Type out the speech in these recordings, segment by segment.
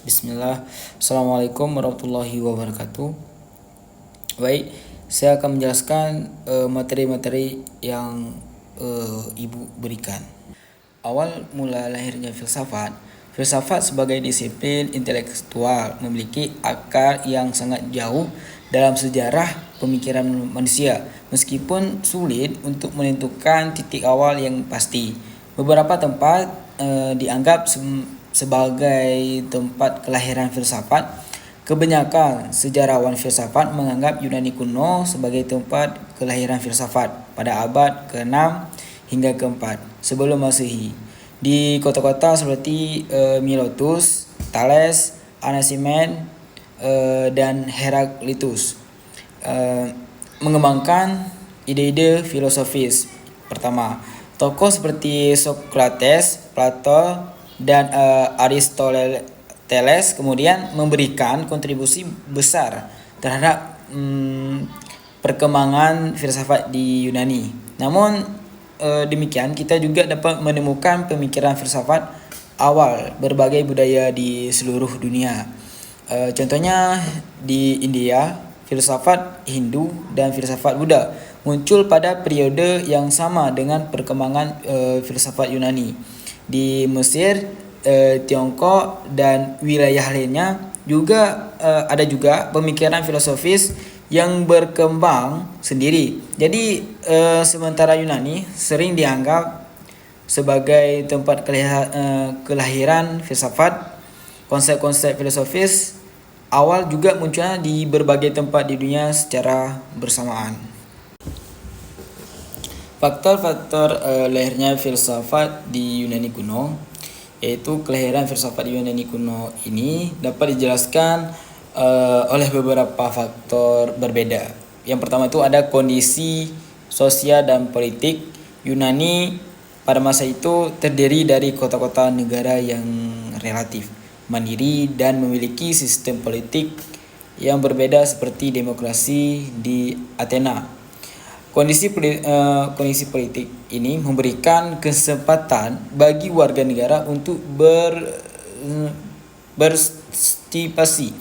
Bismillah. Assalamualaikum warahmatullahi wabarakatuh. Baik, saya akan menjelaskan materi-materi yang Ibu berikan. Awal mula lahirnya filsafat. Filsafat sebagai disiplin intelektual memiliki akar yang sangat jauh dalam sejarah pemikiran manusia, meskipun sulit untuk menentukan titik awal yang pasti. Beberapa tempat dianggap sebagai tempat kelahiran filsafat. Kebanyakan sejarawan filsafat menganggap Yunani kuno sebagai tempat kelahiran filsafat pada abad ke-6 hingga ke-4 sebelum Masehi. Di kota-kota seperti Miletus, Thales, Anaximenes, dan Heraklitus mengembangkan ide-ide filosofis. Pertama, tokoh seperti Socrates, Plato, dan Aristoteles kemudian memberikan kontribusi besar terhadap perkembangan filsafat di Yunani. Namun demikian kita juga dapat menemukan pemikiran filsafat awal berbagai budaya di seluruh dunia. Contohnya di India, filsafat Hindu dan filsafat Buddha muncul pada periode yang sama dengan perkembangan filsafat Yunani. Di Mesir, Tiongkok, dan wilayah lainnya juga ada juga pemikiran filosofis yang berkembang sendiri. Jadi sementara Yunani sering dianggap sebagai tempat kelahiran filsafat, konsep-konsep filosofis awal juga munculnya di berbagai tempat di dunia secara bersamaan. Faktor-faktor lahirnya filsafat di Yunani kuno, yaitu kelahiran filsafat di Yunani kuno ini dapat dijelaskan oleh beberapa faktor berbeda. Yang pertama itu ada kondisi sosial dan politik. Yunani pada masa itu terdiri dari kota-kota negara yang relatif mandiri dan memiliki sistem politik yang berbeda seperti demokrasi di Athena. Kondisi politik ini memberikan kesempatan bagi warga negara untuk berpartisipasi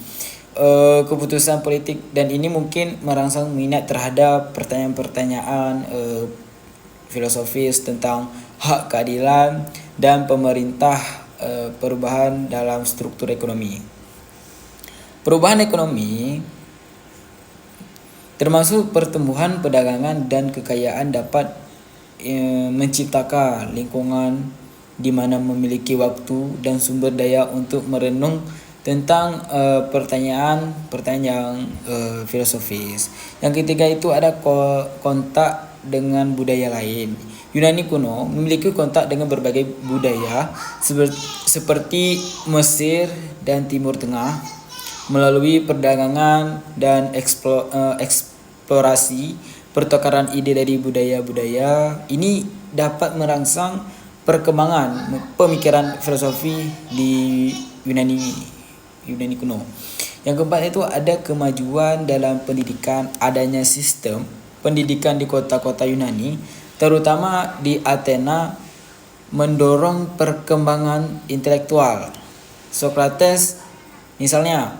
keputusan politik, dan ini mungkin merangsang minat terhadap pertanyaan-pertanyaan filosofis tentang hak keadilan dan pemerintah, perubahan dalam struktur ekonomi. Perubahan ekonomi termasuk pertumbuhan perdagangan dan kekayaan dapat menciptakan lingkungan di mana memiliki waktu dan sumber daya untuk merenung tentang pertanyaan filosofis. Yang ketiga itu ada kontak dengan budaya lain. Yunani kuno memiliki kontak dengan berbagai budaya seperti Mesir dan Timur Tengah melalui perdagangan dan eksplorasi. Pertukaran ide dari budaya-budaya ini dapat merangsang perkembangan pemikiran filosofi di Yunani kuno. Yang keempat itu ada kemajuan dalam pendidikan. Adanya sistem pendidikan di kota-kota Yunani, terutama di Athena, mendorong perkembangan intelektual. Socrates misalnya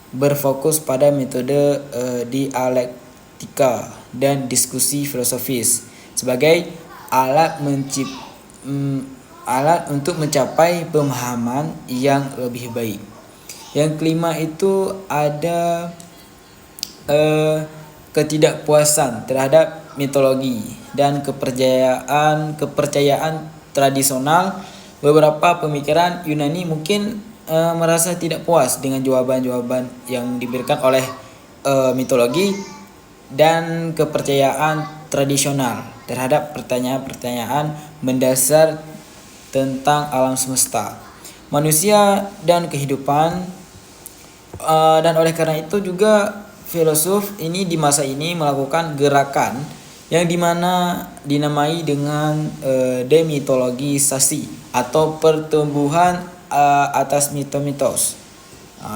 berfokus pada metode dialektika dan diskusi filosofis sebagai alat untuk mencapai pemahaman yang lebih baik. Yang kelima itu ada ketidakpuasan terhadap mitologi dan kepercayaan tradisional. Beberapa pemikiran Yunani mungkin merasa tidak puas dengan jawaban-jawaban yang diberikan oleh mitologi dan kepercayaan tradisional terhadap pertanyaan-pertanyaan mendasar tentang alam semesta, manusia, dan kehidupan. Dan oleh karena itu juga filosof ini di masa ini melakukan gerakan yang dimana dinamai dengan demitologisasi atau pertumbuhan atas mitos-mitos.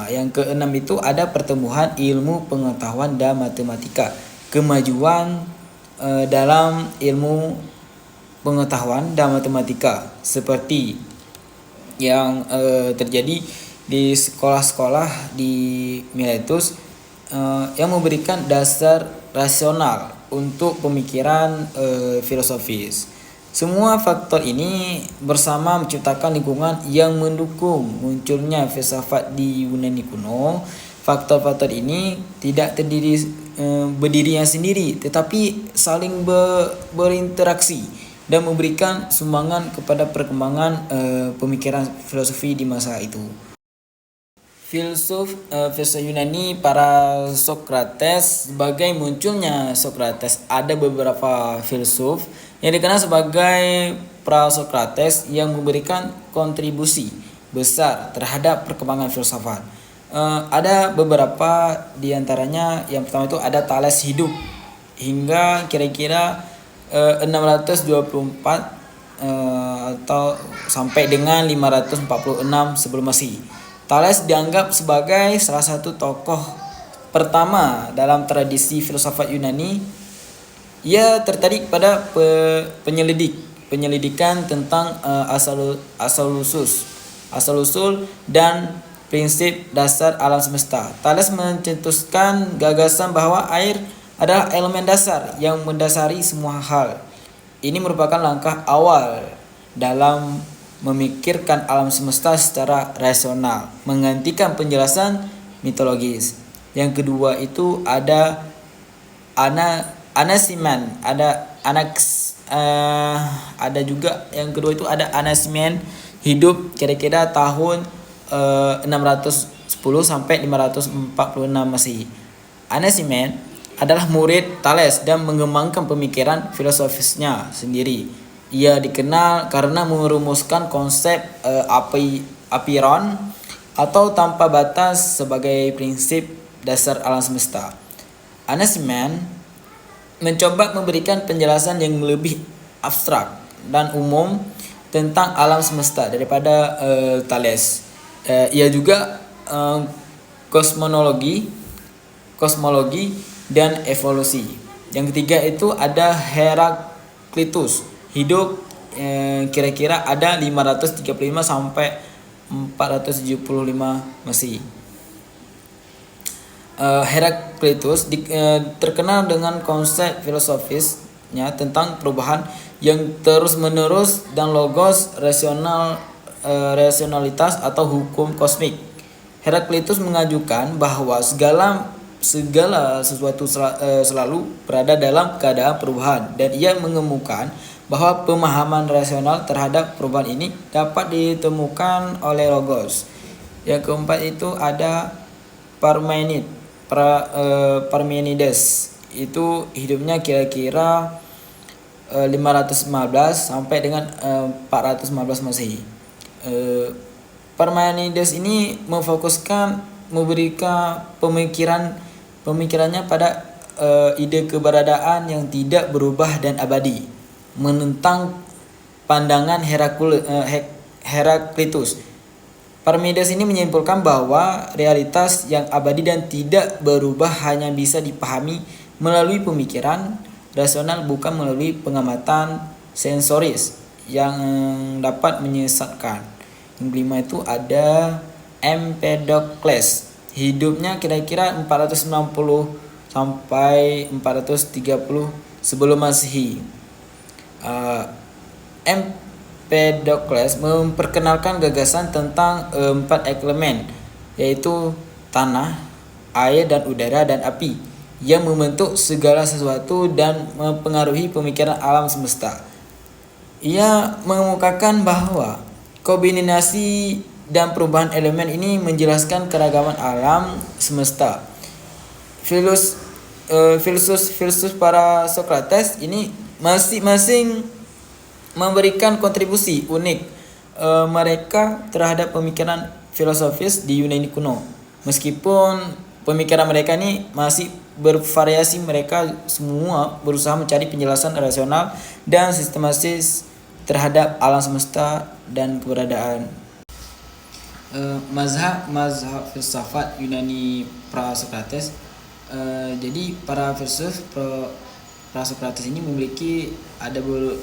Yang keenam itu ada pertumbuhan ilmu pengetahuan dan matematika. Kemajuan dalam ilmu pengetahuan dan matematika seperti yang terjadi di sekolah-sekolah di Miletus yang memberikan dasar rasional untuk pemikiran filosofis. Semua faktor ini bersama menciptakan lingkungan yang mendukung munculnya filsafat di Yunani kuno. Faktor-faktor ini tidak berdirinya sendiri, tetapi saling berinteraksi dan memberikan sumbangan kepada perkembangan pemikiran filosofi di masa itu. Filsuf Yunani para Sokrates. Sebagai munculnya Sokrates, ada beberapa filsuf yang dikenal sebagai pra-Sokrates yang memberikan kontribusi besar terhadap perkembangan filsafat. Ada beberapa diantaranya. Yang pertama itu ada Thales, hidup hingga kira-kira 624 atau sampai dengan 546 sebelum Masehi. Thales dianggap sebagai salah satu tokoh pertama dalam tradisi filsafat Yunani. Ia tertarik pada penyelidikan tentang asal-usul dan prinsip dasar alam semesta. Thales mencetuskan gagasan bahwa air adalah elemen dasar yang mendasari semua hal. Ini merupakan langkah awal dalam memikirkan alam semesta secara rasional, menggantikan penjelasan mitologis. Yang kedua itu ada Anaximenes, ada juga yang kedua itu ada Anaximenes, hidup kira-kira tahun 610 sampai 546 Masehi. Anaximenes adalah murid Thales dan mengembangkan pemikiran filosofisnya sendiri. Ia dikenal karena merumuskan konsep apeiron atau tanpa batas sebagai prinsip dasar alam semesta. Anaximenes mencoba memberikan penjelasan yang lebih abstrak dan umum tentang alam semesta daripada Thales. Ia juga kosmologi dan evolusi. Yang ketiga itu ada Heraklitus, hidup kira-kira ada 535 sampai 475 Masehi. Heraklitus terkenal dengan konsep filosofisnya tentang perubahan yang terus-menerus dan logos rasionalitas atau hukum kosmik. Heraklitus mengajukan bahwa segala sesuatu selalu berada dalam keadaan perubahan, dan ia mengemukakan bahwa pemahaman rasional terhadap perubahan ini dapat ditemukan oleh logos. Yang keempat itu ada Parmenides, itu hidupnya kira-kira 515 sampai dengan 415 Masehi. Parmenides ini memberikan pemikirannya pada ide keberadaan yang tidak berubah dan abadi, menentang pandangan Heraklitus. Parmenides ini menyimpulkan bahwa realitas yang abadi dan tidak berubah hanya bisa dipahami melalui pemikiran rasional, bukan melalui pengamatan sensoris yang dapat menyesatkan. Yang kelima itu ada Empedokles, hidupnya kira-kira 490 sampai 430 sebelum Masehi. Empedokles memperkenalkan gagasan tentang 4 elemen, yaitu tanah, air dan udara dan api, yang membentuk segala sesuatu dan mempengaruhi pemikiran alam semesta. Ia mengemukakan bahwa kombinasi dan perubahan elemen ini menjelaskan keragaman alam semesta. Filsuf para Sokrates ini masing-masing memberikan kontribusi unik mereka terhadap pemikiran filosofis di Yunani kuno. Meskipun pemikiran mereka ini masih bervariasi, mereka semua berusaha mencari penjelasan rasional dan sistematis terhadap alam semesta dan keberadaan. Mazhab filsafat Yunani pra-Sokrates. Jadi para filsuf pra-Sokrates ini memiliki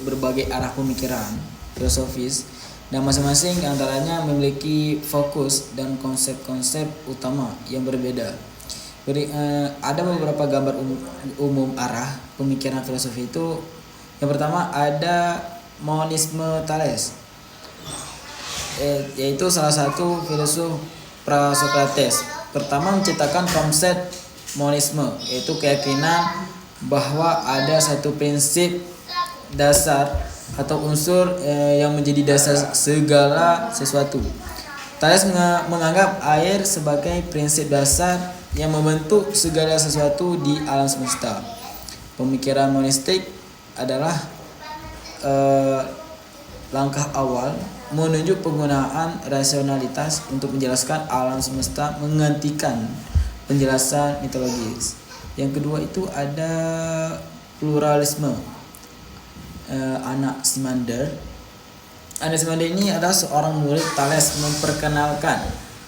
berbagai arah pemikiran filosofis dan masing-masing antaranya memiliki fokus dan konsep-konsep utama yang berbeda. Ada beberapa gambar umum arah pemikiran filosofi itu. Yang pertama ada monisme Thales, yaitu salah satu filsuf pra-Sokrates. Pertama menciptakan konsep monisme, yaitu keyakinan bahwa ada satu prinsip dasar atau unsur yang menjadi dasar segala sesuatu. Thales menganggap air sebagai prinsip dasar yang membentuk segala sesuatu di alam semesta. Pemikiran monistik adalah langkah awal menuju penggunaan rasionalitas untuk menjelaskan alam semesta menggantikan penjelasan mitologis. Yang kedua itu ada pluralisme. Anaximander ini adalah seorang murid Thales memperkenalkan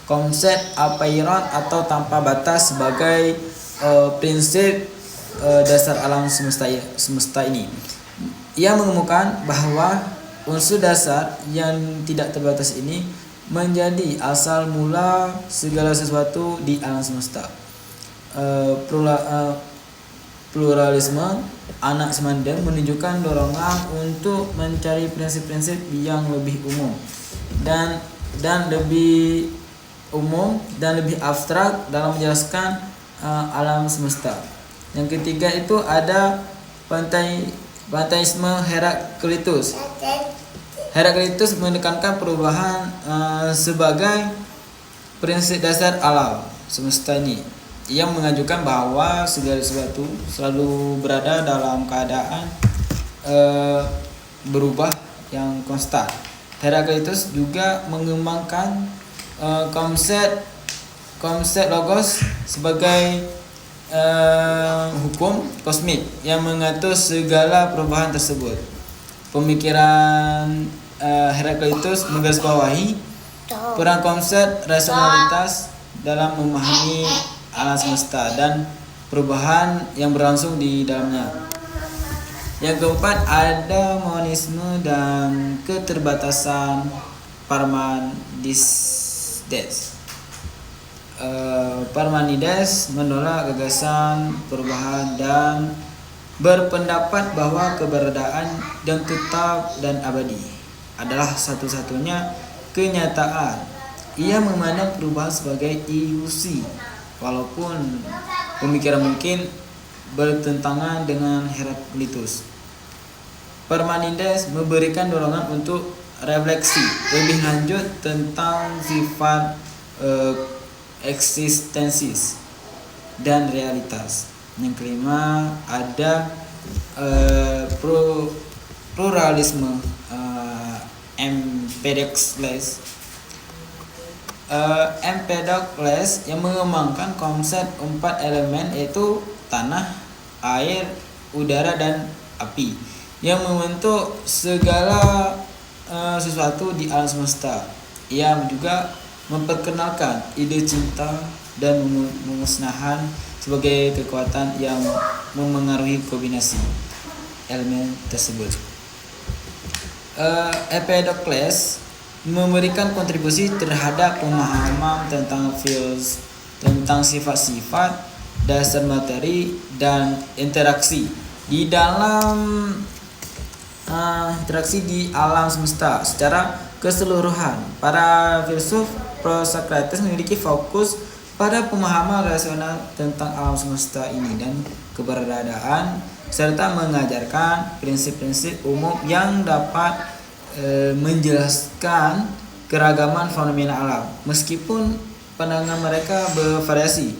konsep apeiron atau tanpa batas sebagai prinsip dasar alam semesta ini. Ia mengemukakan bahwa unsur dasar yang tidak terbatas ini menjadi asal mula segala sesuatu di alam semesta. Pluralisme Anaximander menunjukkan dorongan untuk mencari prinsip-prinsip yang lebih umum dan lebih abstrak dalam menjelaskan alam semesta. Yang ketiga itu ada panteisme Heraklitus. Heraklitus menekankan perubahan sebagai prinsip dasar alam semesta ini. Ia mengajukan bahwa segala sesuatu selalu berada dalam keadaan berubah yang konstan. Heraklitus juga mengembangkan konsep logos sebagai hukum kosmik yang mengatur segala perubahan tersebut. Pemikiran Heraklitus menggarisbawahi peran konsep rasionalitas dalam memahami alam semesta dan perubahan yang berlangsung di dalamnya. Yang keempat ada monisme dan keterbatasan Parmenides. Parmenides menolak gagasan perubahan dan berpendapat bahwa keberadaan yang tetap dan abadi adalah satu-satunya kenyataan. Ia memandang perubahan sebagai ilusi, walaupun pemikiran mungkin bertentangan dengan Heraklitus. Parmenides memberikan dorongan untuk refleksi lebih lanjut tentang sifat eksistensis dan realitas. Yang kelima ada pluralisme Empedocles. Empedocles yang mengembangkan konsep 4 elemen yaitu tanah, air, udara, dan api yang membentuk segala sesuatu di alam semesta. Ia juga memperkenalkan ide cinta dan pemusnahan sebagai kekuatan yang memengaruhi kombinasi elemen tersebut. Empedocles memberikan kontribusi terhadap pemahaman tentang sifat-sifat dasar materi dan interaksi di dalam interaksi di alam semesta secara keseluruhan. Para filsuf pra-Sokrates memiliki fokus pada pemahaman rasional tentang alam semesta ini dan keberadaan, serta mengajarkan prinsip-prinsip umum yang dapat menjelaskan keragaman fenomena alam. Meskipun pandangan mereka bervariasi,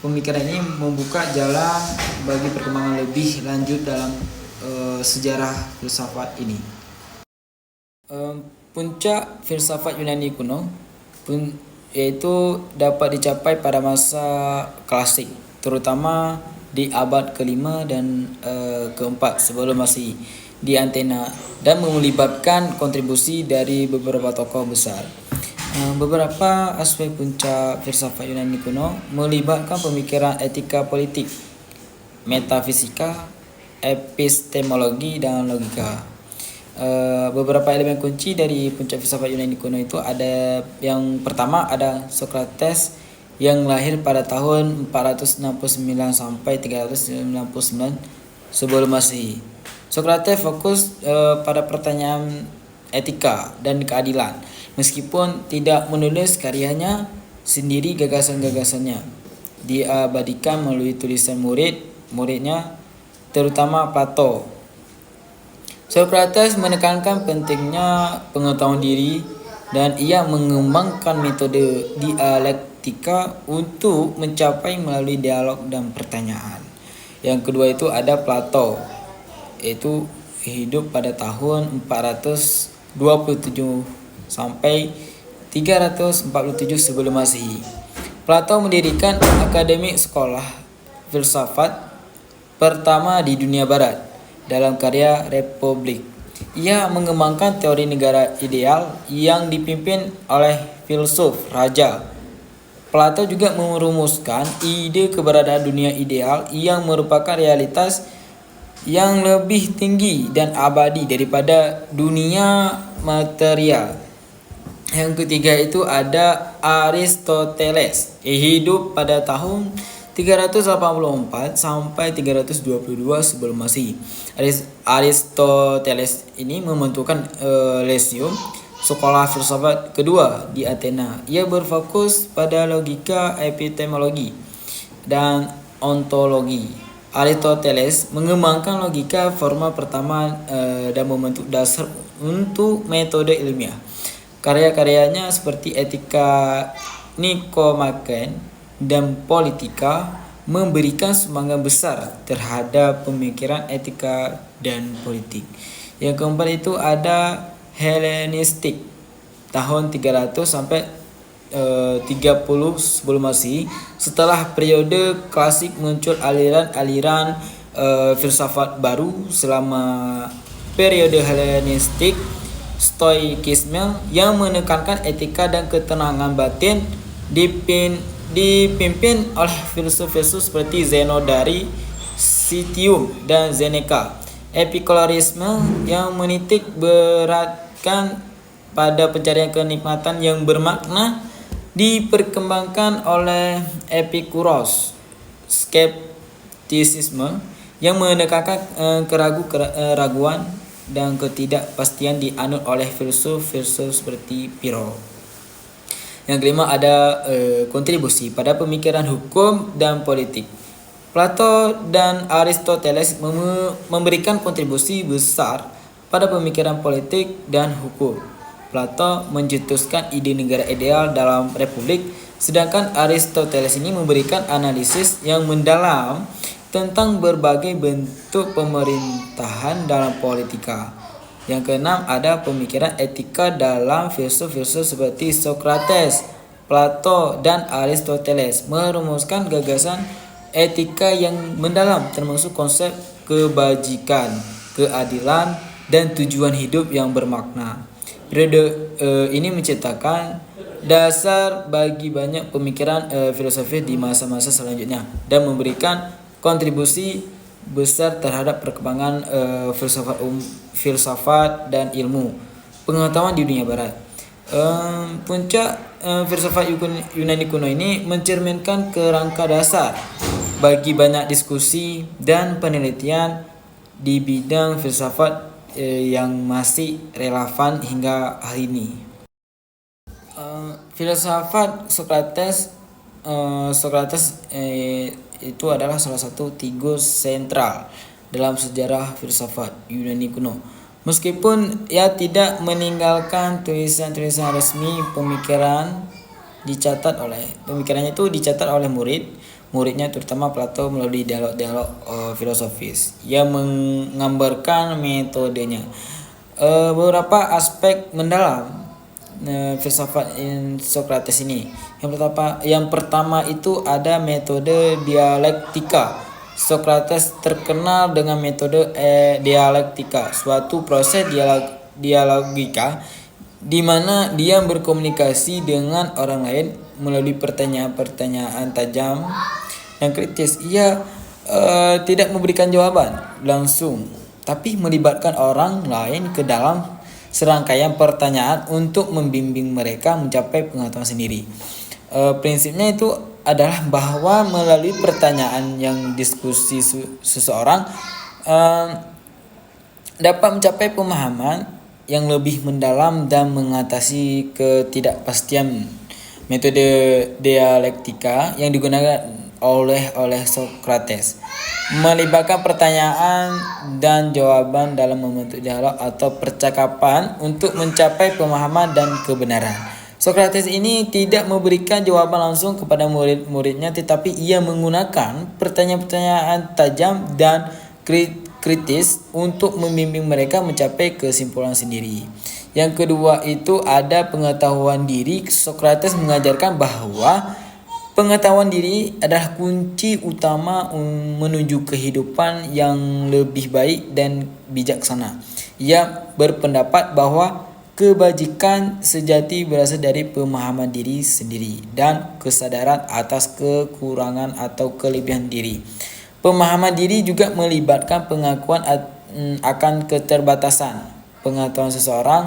pemikiran ini membuka jalan bagi perkembangan lebih lanjut dalam sejarah filsafat ini. Puncak filsafat Yunani kuno yaitu dapat dicapai pada masa klasik, terutama di abad ke-5 dan ke-4 sebelum Masehi di Athena, dan melibatkan kontribusi dari beberapa tokoh besar. Beberapa aspek puncak filsafat Yunani kuno melibatkan pemikiran etika politik, metafisika, epistemologi, dan logika. Beberapa elemen kunci dari puncak filsafat Yunani kuno itu ada yang pertama ada Socrates yang lahir pada tahun 469 sampai 399 sebelum Masehi. Socrates fokus pada pertanyaan etika dan keadilan. Meskipun tidak menulis karyanya sendiri, gagasan-gagasannya diabadikan melalui tulisan muridnya, terutama Plato. Socrates menekankan pentingnya pengetahuan diri dan ia mengembangkan metode dialektika untuk mencapai melalui dialog dan pertanyaan. Yang kedua itu ada Plato, yaitu hidup pada tahun 427 sampai 347 sebelum Masehi. Plato mendirikan akademi sekolah filsafat pertama di dunia barat dalam karya Republik. Ia mengembangkan teori negara ideal yang dipimpin oleh filsuf raja. Plato juga merumuskan ide keberadaan dunia ideal yang merupakan realitas yang lebih tinggi dan abadi daripada dunia material. Yang ketiga itu ada Aristoteles, hidup pada tahun 384 sampai 322 sebelum Masehi. Aristoteles ini membentukkan Lyceum, sekolah filsafat kedua di Athena. Ia berfokus pada logika, epistemologi, dan ontologi. Aristoteles mengembangkan logika formal pertama dan membentuk dasar untuk metode ilmiah. Karya-karyanya seperti Etika Nikomachen dan Politika memberikan semangat besar terhadap pemikiran etika dan politik. Yang keempat itu ada Helenistik tahun 300 sampai 30 sebelum Masehi. Setelah periode klasik muncul aliran-aliran filsafat baru. Selama periode Helenistik, Stoikisme yang menekankan etika dan ketenangan batin dipimpin oleh filsuf-filsuf seperti Zeno dari Citium dan Seneca. Epikureanisme yang menitik beratkan pada pencarian kenikmatan yang bermakna diperkembangkan oleh Epikuros. Skeptisisme yang menekankan keraguan dan ketidakpastian dianut oleh filsuf-filsuf seperti Pyrrho. Yang kelima ada kontribusi pada pemikiran hukum dan politik. Plato dan Aristoteles memberikan kontribusi besar pada pemikiran politik dan hukum. Plato mencetuskan ide negara ideal dalam Republik, sedangkan Aristoteles ini memberikan analisis yang mendalam tentang berbagai bentuk pemerintahan dalam politika. Yang keenam ada pemikiran etika dalam filsuf-filsuf seperti Socrates, Plato, dan Aristoteles merumuskan gagasan etika yang mendalam termasuk konsep kebajikan, keadilan, dan tujuan hidup yang bermakna. Periode ini menciptakan dasar bagi banyak pemikiran filosofis di masa-masa selanjutnya dan memberikan kontribusi besar terhadap perkembangan filsafat dan ilmu pengetahuan di dunia barat. Puncak filsafat Yunani kuno ini mencerminkan kerangka dasar bagi banyak diskusi dan penelitian di bidang filsafat yang masih relevan hingga hari ini. Filsafat Socrates itu adalah salah satu figur sentral dalam sejarah filsafat Yunani kuno. Meskipun ia tidak meninggalkan tulisan-tulisan resmi, pemikirannya itu dicatat oleh muridnya terutama Plato melalui dialog-dialog filosofis yang menggambarkan metodenya. Beberapa aspek mendalam filsafat Socrates ini. Yang pertama itu ada metode dialektika. Socrates terkenal dengan metode dialektika, suatu proses dialogika di mana dia berkomunikasi dengan orang lain melalui pertanyaan-pertanyaan tajam dan kritis. Ia tidak memberikan jawaban langsung tapi melibatkan orang lain ke dalam serangkaian pertanyaan untuk membimbing mereka mencapai pengetahuan sendiri. Prinsipnya itu adalah bahwa melalui pertanyaan yang diskusi seseorang dapat mencapai pemahaman yang lebih mendalam dan mengatasi ketidakpastian. Metode dialektika yang digunakan oleh Socrates melibatkan pertanyaan dan jawaban dalam membentuk dialog atau percakapan untuk mencapai pemahaman dan kebenaran. Socrates ini tidak memberikan jawaban langsung kepada murid-muridnya, tetapi ia menggunakan pertanyaan-pertanyaan tajam dan kritis untuk membimbing mereka mencapai kesimpulan sendiri. Yang kedua itu ada pengetahuan diri. Socrates mengajarkan bahwa pengetahuan diri adalah kunci utama menuju kehidupan yang lebih baik dan bijaksana. Ia berpendapat bahwa kebajikan sejati berasal dari pemahaman diri sendiri dan kesadaran atas kekurangan atau kelebihan diri. Pemahaman diri juga melibatkan pengakuan akan keterbatasan pengetahuan seseorang.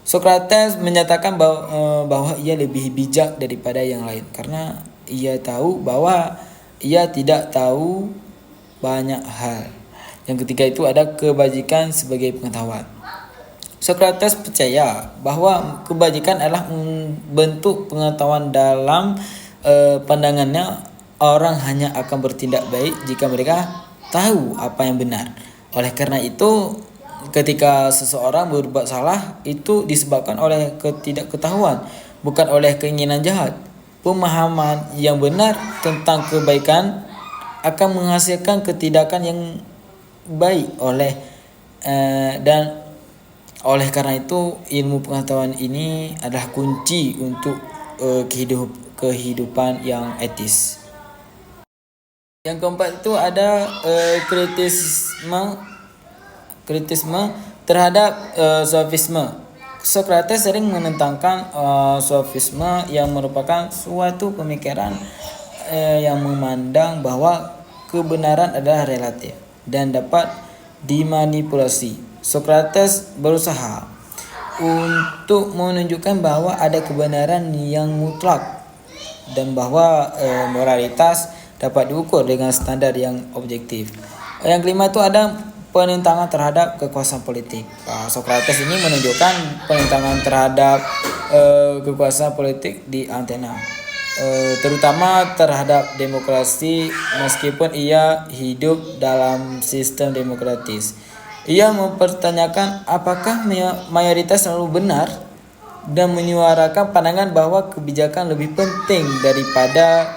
Socrates menyatakan bahwa ia lebih bijak daripada yang lain karena ia tahu bahwa ia tidak tahu banyak hal. Yang ketiga itu ada kebajikan sebagai pengetahuan. Socrates percaya bahwa kebajikan adalah bentuk pengetahuan. Dalam pandangannya, orang hanya akan bertindak baik jika mereka tahu apa yang benar. Oleh karena itu, ketika seseorang berbuat salah, itu disebabkan oleh ketidakketahuan, bukan oleh keinginan jahat. Pemahaman yang benar tentang kebaikan akan menghasilkan ketindakan yang baik dan oleh karena itu ilmu pengetahuan ini adalah kunci untuk kehidupan yang etis. Yang keempat itu ada kritisme terhadap sofisme. Socrates sering menentangkan sofisme yang merupakan suatu pemikiran yang memandang bahwa kebenaran adalah relatif dan dapat dimanipulasi. Socrates berusaha untuk menunjukkan bahwa ada kebenaran yang mutlak dan bahwa moralitas dapat diukur dengan standar yang objektif. Yang kelima itu ada penentangan terhadap kekuasaan politik. Socrates ini menunjukkan penentangan terhadap kekuasaan politik di Athena, terutama terhadap demokrasi, meskipun ia hidup dalam sistem demokratis. Ia mempertanyakan apakah mayoritas selalu benar dan menyuarakan pandangan bahwa kebijakan lebih penting daripada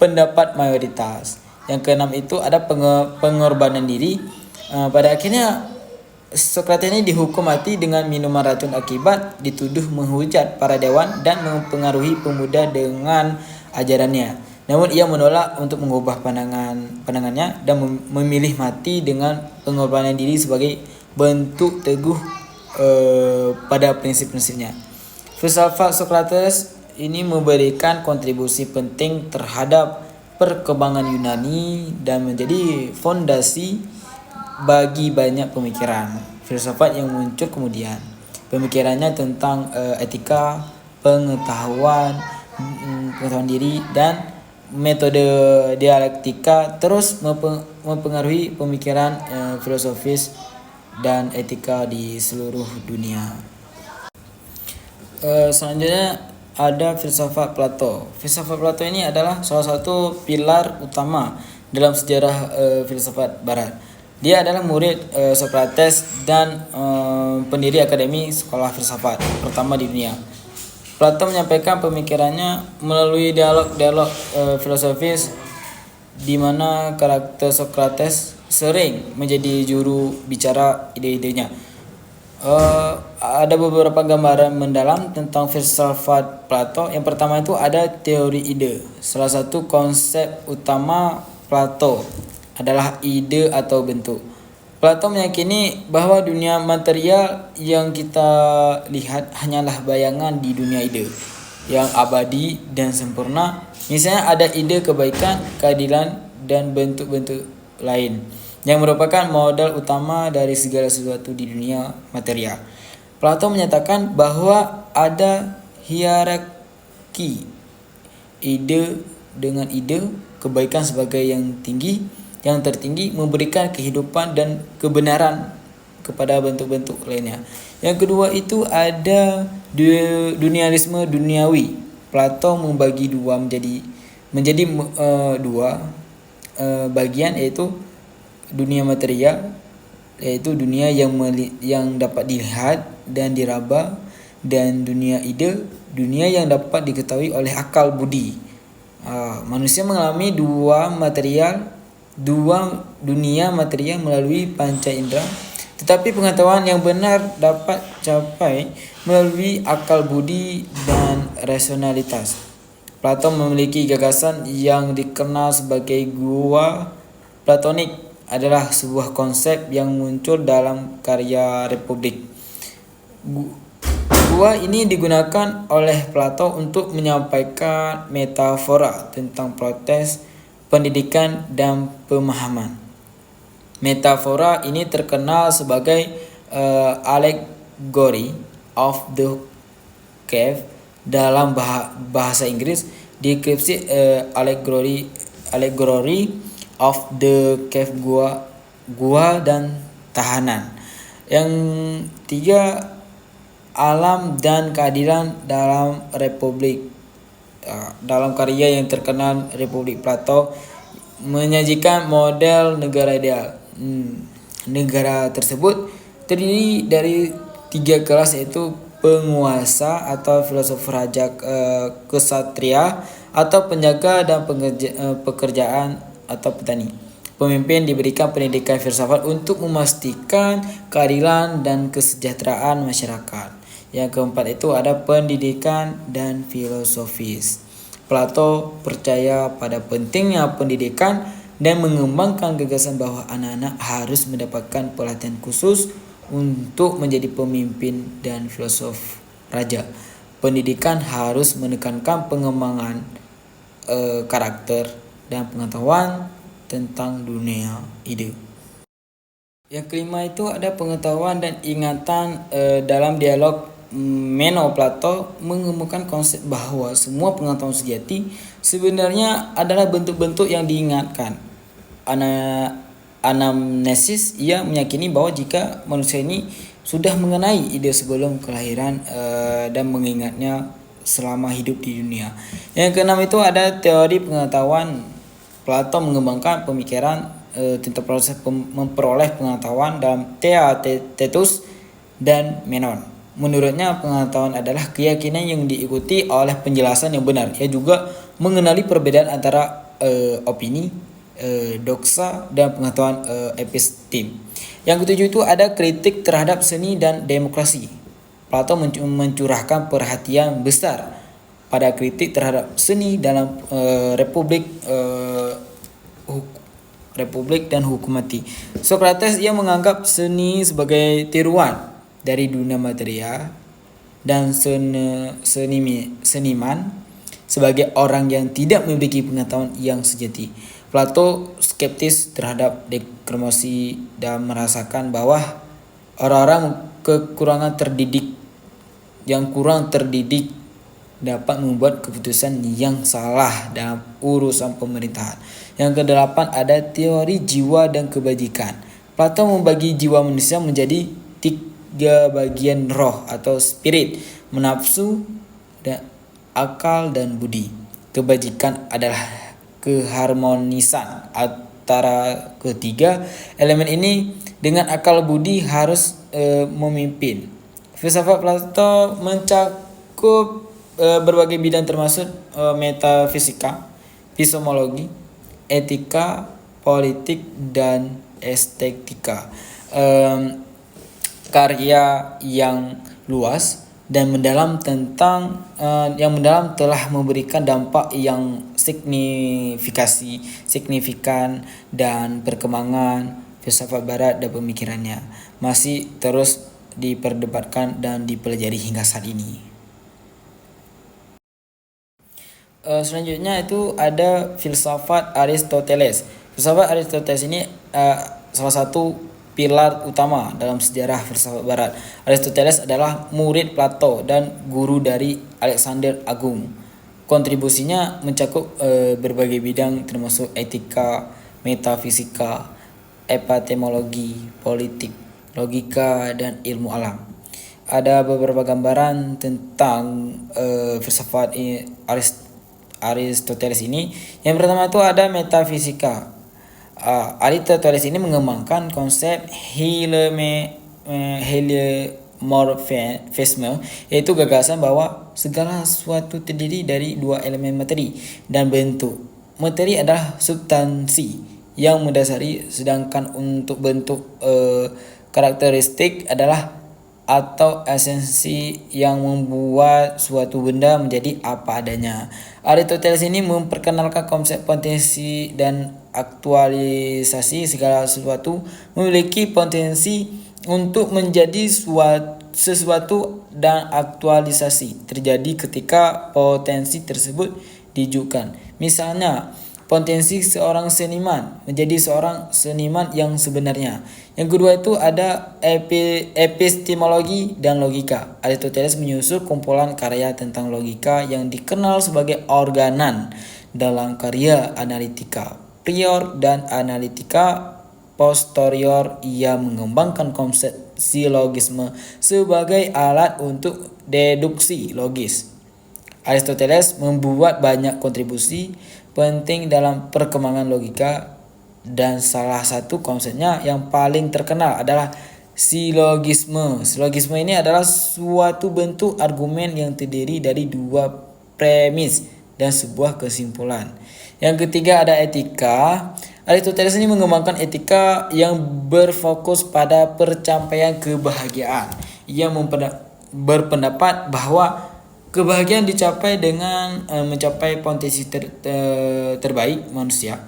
pendapat mayoritas. Yang keenam itu ada pengorbanan diri. Pada akhirnya Socrates ini dihukum mati dengan minuman racun akibat dituduh menghujat para dewan dan mempengaruhi pemuda dengan ajarannya. Namun ia menolak untuk mengubah pandangannya dan memilih mati dengan pengorbanan diri sebagai bentuk teguh pada prinsip-prinsipnya. Filsafat Socrates ini memberikan kontribusi penting terhadap perkembangan Yunani dan menjadi fondasi bagi banyak pemikiran filsafat yang muncul kemudian. Pemikirannya tentang etika, pengetahuan diri dan metode dialektika terus mempengaruhi pemikiran filosofis dan etika di seluruh dunia. Selanjutnya ada filsafat Plato. Filsafat Plato ini adalah salah satu pilar utama dalam sejarah filsafat Barat. Dia adalah murid Socrates dan pendiri akademi sekolah filsafat pertama di dunia. Plato menyampaikan pemikirannya melalui dialog-dialog filosofis di mana karakter Socrates sering menjadi juru bicara ide-idenya. Ada beberapa gambaran mendalam tentang filsafat Plato. Yang pertama itu ada teori ide. Salah satu konsep utama Plato adalah ide atau bentuk. Plato meyakini bahwa dunia material yang kita lihat hanyalah bayangan di dunia ide yang abadi dan sempurna. Misalnya ada ide kebaikan, keadilan, dan bentuk-bentuk lain. yang merupakan modal utama dari segala sesuatu di dunia material. Plato menyatakan bahwa ada hierarki ide dengan ide, kebaikan sebagai yang tinggi, yang tertinggi memberikan kehidupan dan kebenaran kepada bentuk-bentuk lainnya. Yang kedua itu ada dunialisme duniawi. Plato membagi dua menjadi dua bagian, yaitu dunia material, yaitu dunia yang dapat dilihat dan diraba, dan dunia ide, dunia yang dapat diketahui oleh akal budi. Manusia mengalami dua dunia material melalui panca indera, tetapi pengetahuan yang benar dapat capai melalui akal budi dan rasionalitas. Plato memiliki gagasan yang dikenal sebagai gua platonik, adalah sebuah konsep yang muncul dalam karya Republik. Gua ini digunakan oleh Plato untuk menyampaikan metafora tentang proses pendidikan dan pemahaman. Metafora ini terkenal sebagai allegory of the cave dalam bahasa Inggris. Deskripsi allegory of the cave, gua dan tahanan. Yang tiga, alam dan keadilan dalam Republik. Dalam karya yang terkenal Republik, Plato menyajikan model negara ideal. Negara tersebut terdiri dari tiga kelas, yaitu penguasa atau filosof raja, kesatria atau penjaga, dan pekerjaan atau petani. Pemimpin diberikan pendidikan filsafat untuk memastikan keadilan dan kesejahteraan masyarakat. Yang keempat itu ada pendidikan dan filosofis. Plato percaya pada pentingnya pendidikan dan mengembangkan gagasan bahwa anak-anak harus mendapatkan pelatihan khusus untuk menjadi pemimpin dan filosof raja. Pendidikan harus menekankan pengembangan karakter dan pengetahuan tentang dunia ide. Yang kelima itu ada pengetahuan dan ingatan. Dalam dialog Meno, Plato mengemukakan konsep bahwa semua pengetahuan sejati sebenarnya adalah bentuk-bentuk yang diingatkan. Anamnesis, ia meyakini bahwa jika manusia ini sudah mengenai ide sebelum kelahiran dan mengingatnya selama hidup di dunia. Yang keenam itu ada teori pengetahuan. Plato mengembangkan pemikiran tentang proses memperoleh pengetahuan dalam Theaetetus dan Menon. Menurutnya pengetahuan adalah keyakinan yang diikuti oleh penjelasan yang benar. Ia juga mengenali perbedaan antara opini, doxa, dan pengetahuan epistem. Yang ketujuh itu ada kritik terhadap seni dan demokrasi. Plato mencurahkan perhatian besar pada kritik terhadap seni dalam Republik dan Hukumati. Sokrates, ia menganggap seni sebagai tiruan dari dunia material dan seniman sebagai orang yang tidak memiliki pengetahuan yang sejati. Plato skeptis terhadap dekromosi dan merasakan bahwa orang-orang yang kurang terdidik dapat membuat keputusan yang salah dalam urusan pemerintahan. Yang kedelapan ada teori jiwa dan kebajikan. Plato membagi jiwa manusia menjadi tiga bagian: roh atau spirit, menafsu, dan akal, dan budi. Kebajikan adalah keharmonisan antara ketiga elemen ini, dengan akal budi harus memimpin. Filsafat Plato mencakup berbagai bidang termasuk metafisika, epistemologi, etika, politik, dan estetika. Karya yang luas dan mendalam telah memberikan dampak yang signifikan, dan perkembangan filsafat barat dan pemikirannya masih terus diperdebatkan dan dipelajari hingga saat ini. Selanjutnya itu ada filsafat Aristoteles. Filsafat Aristoteles ini salah satu pilar utama dalam sejarah filsafat barat. Aristoteles adalah murid Plato dan guru dari Alexander Agung. Kontribusinya mencakup berbagai bidang termasuk etika, metafisika, epistemologi, politik, logika, dan ilmu alam. Ada beberapa gambaran tentang filsafat Aristoteles ini. Yang pertama itu ada metafisika. Aristoteles ini mengembangkan konsep heliomorphisme, yaitu gagasan bahwa segala sesuatu terdiri dari dua elemen materi dan bentuk. Materi adalah substansi yang mendasari, sedangkan untuk bentuk karakteristik adalah atau esensi yang membuat suatu benda menjadi apa adanya. Aristoteles ini memperkenalkan konsep potensi dan aktualisasi. Segala sesuatu memiliki potensi untuk menjadi sesuatu dan aktualisasi terjadi ketika potensi tersebut dijukan. Misalnya, potensi seorang seniman menjadi seorang seniman yang sebenarnya. Yang kedua itu ada epistemologi dan logika. Aristoteles menyusun kumpulan karya tentang logika yang dikenal sebagai organon dalam karya analitika prior dan analitika posterior. Ia mengembangkan konsep silogisme sebagai alat untuk deduksi logis. Aristoteles membuat banyak kontribusi penting dalam perkembangan logika, dan salah satu konsepnya yang paling terkenal adalah silogisme. Silogisme ini adalah suatu bentuk argumen yang terdiri dari dua premis dan sebuah kesimpulan. Yang ketiga ada etika. Aristoteles ini mengembangkan etika yang berfokus pada pencapaian kebahagiaan. Ia berpendapat bahwa kebahagiaan dicapai dengan mencapai potensi terbaik manusia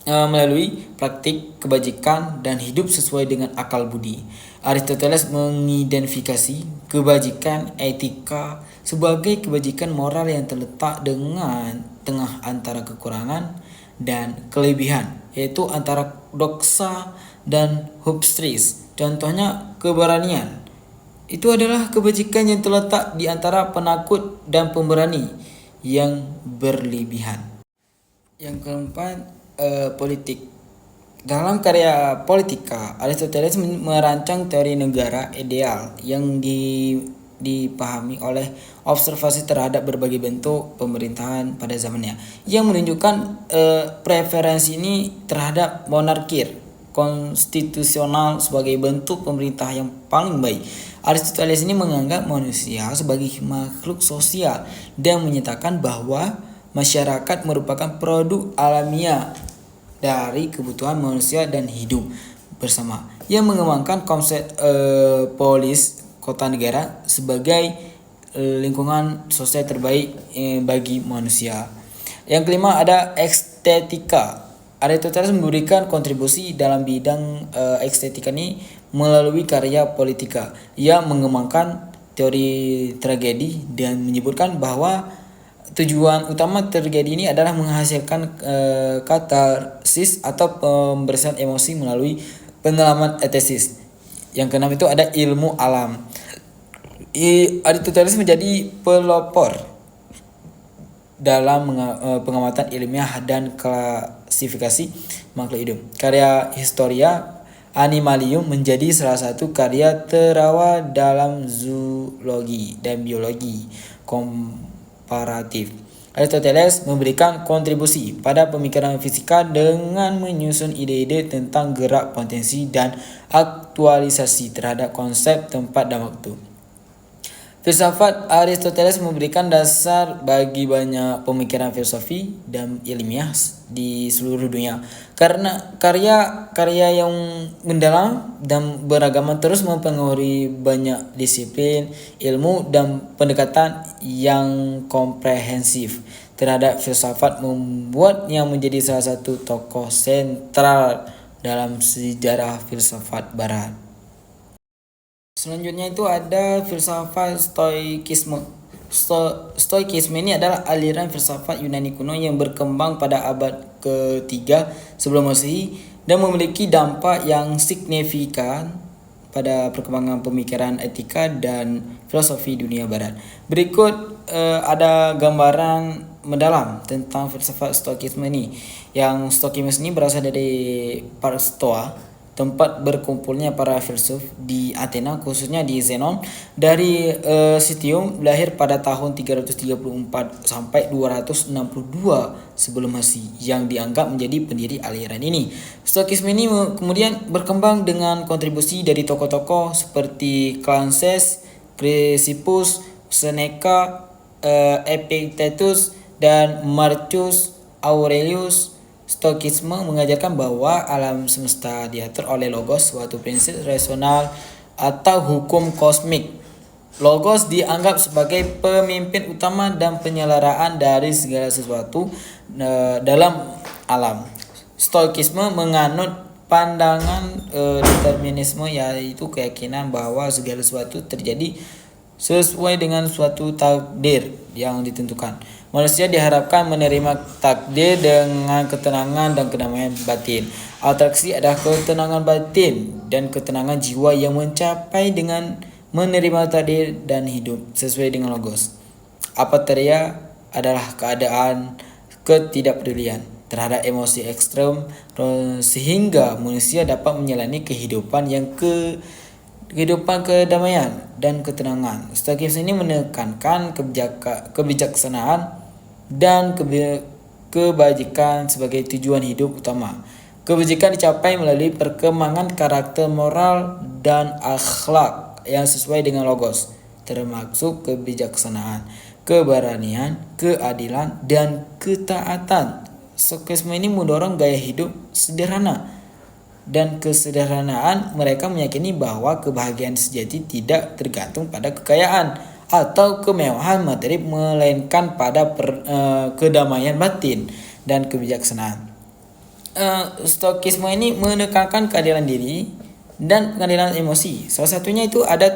melalui praktik kebajikan dan hidup sesuai dengan akal budi. Aristoteles mengidentifikasi kebajikan etika sebagai kebajikan moral yang terletak dengan tengah antara kekurangan dan kelebihan, yaitu antara doxa dan hubris. Contohnya keberanian. Itu adalah kebajikan yang terletak di antara penakut dan pemberani yang berlebihan. Yang keempat, politik. Dalam karya Politika, Aristoteles merancang teori negara ideal yang dipahami oleh observasi terhadap berbagai bentuk pemerintahan pada zamannya, yang menunjukkan preferensi ini terhadap monarki konstitusional sebagai bentuk pemerintah yang paling baik. Aristoteles ini menganggap manusia sebagai makhluk sosial dan menyatakan bahwa masyarakat merupakan produk alamiah dari kebutuhan manusia dan hidup bersama. Ia mengembangkan konsep polis, kota negara, sebagai lingkungan sosial terbaik bagi manusia. Yang kelima ada estetika. Aristoteles memberikan kontribusi dalam bidang estetika ini melalui karya Politika. Ia mengembangkan teori tragedi dan menyebutkan bahwa tujuan utama tragedi ini adalah menghasilkan katarsis atau pembersihan emosi melalui pengalaman estetis. Yang keenam itu ada ilmu alam. Aristoteles menjadi pelopor dalam pengamatan ilmiah dan klasifikasi makhluk hidup. Karya Historia Animalium menjadi salah satu karya terawal dalam zoologi dan biologi komparatif. Aristoteles memberikan kontribusi pada pemikiran fisika dengan menyusun ide-ide tentang gerak, potensi, dan aktualisasi terhadap konsep tempat dan waktu. Filsafat Aristoteles memberikan dasar bagi banyak pemikiran filosofi dan ilmiah di seluruh dunia. Karena karya-karya yang mendalam dan beragam terus mempengaruhi banyak disiplin ilmu, dan pendekatan yang komprehensif terhadap filsafat membuatnya menjadi salah satu tokoh sentral dalam sejarah filsafat barat. Selanjutnya itu ada filsafat Stoikisme. Stoikisme ini adalah aliran filsafat Yunani kuno yang berkembang pada abad ke-3 sebelum Masehi dan memiliki dampak yang signifikan pada perkembangan pemikiran etika dan filosofi dunia barat. Berikut ada gambaran mendalam tentang filsafat Stoikisme ini. Yang Stoikisme ini berasal dari para Stoa, tempat berkumpulnya para filsuf di Athena, khususnya di Zenon. Dari Citium lahir pada tahun 334 sampai 262 sebelum Masehi, yang dianggap menjadi pendiri aliran ini. Stoikisme ini kemudian berkembang dengan kontribusi dari tokoh-tokoh seperti Cleanthes, Chrysippus, Seneca, Epictetus, dan Marcus Aurelius. Stoikisme mengajarkan bahwa alam semesta diatur oleh logos, suatu prinsip rasional atau hukum kosmik. Logos dianggap sebagai pemimpin utama dan penyelaraaan dari segala sesuatu dalam alam. Stoikisme menganut pandangan determinisme, yaitu keyakinan bahwa segala sesuatu terjadi sesuai dengan suatu takdir yang ditentukan. Manusia diharapkan menerima takdir dengan ketenangan dan kedamaian batin. Atraksi adalah ketenangan batin dan ketenangan jiwa yang mencapai dengan menerima takdir dan hidup sesuai dengan logos. Apatheia adalah keadaan ketidakpedulian terhadap emosi ekstrem sehingga manusia dapat menjalani kehidupan kedamaian dan ketenangan. Stoikisme ini menekankan kebijaksanaan dan kebajikan sebagai tujuan hidup utama. Kebajikan dicapai melalui perkembangan karakter moral dan akhlak yang sesuai dengan logos, termasuk kebijaksanaan, keberanian, keadilan, dan ketaatan. Stoikisme ini mendorong gaya hidup sederhana, dan kesederhanaan mereka meyakini bahwa kebahagiaan sejati tidak tergantung pada kekayaan atau kemewahan materi, melainkan pada kedamaian batin dan kebijaksanaan. Stoikisme ini menekankan keadilan diri dan pengadilan emosi. Salah satunya itu ada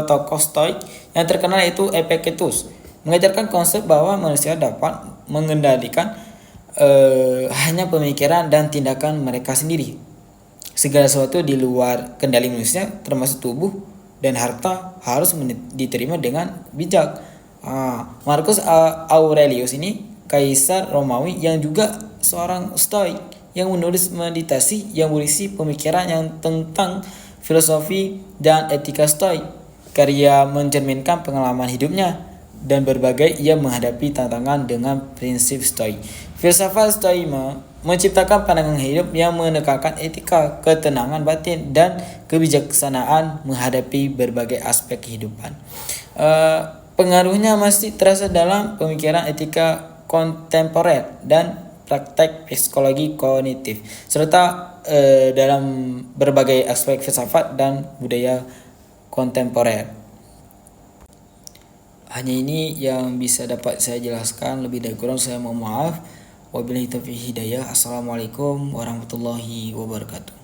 tokoh Stoik yang terkenal, yaitu Epictetus, mengajarkan konsep bahwa manusia dapat mengendalikan hanya pemikiran dan tindakan mereka sendiri. Segala sesuatu di luar kendali manusia, termasuk tubuh dan harta, harus diterima dengan bijak. Marcus Aurelius ini kaisar Romawi yang juga seorang Stoik yang menulis meditasi yang berisi pemikiran yang tentang filosofi dan etika Stoik. Karya mencerminkan pengalaman hidupnya dan berbagai ia menghadapi tantangan dengan prinsip Stoik. Filsafat Stoikisme menciptakan pandangan hidup yang menekankan etika, ketenangan batin, dan kebijaksanaan menghadapi berbagai aspek kehidupan. Pengaruhnya masih terasa dalam pemikiran etika kontemporer dan praktek psikologi kognitif, serta dalam berbagai aspek filsafat dan budaya kontemporer. Hanya ini yang bisa dapat saya jelaskan, lebih dari kurang saya mohon maaf. Wabillahi taufiq hidayah. Assalamualaikum warahmatullahi wabarakatuh.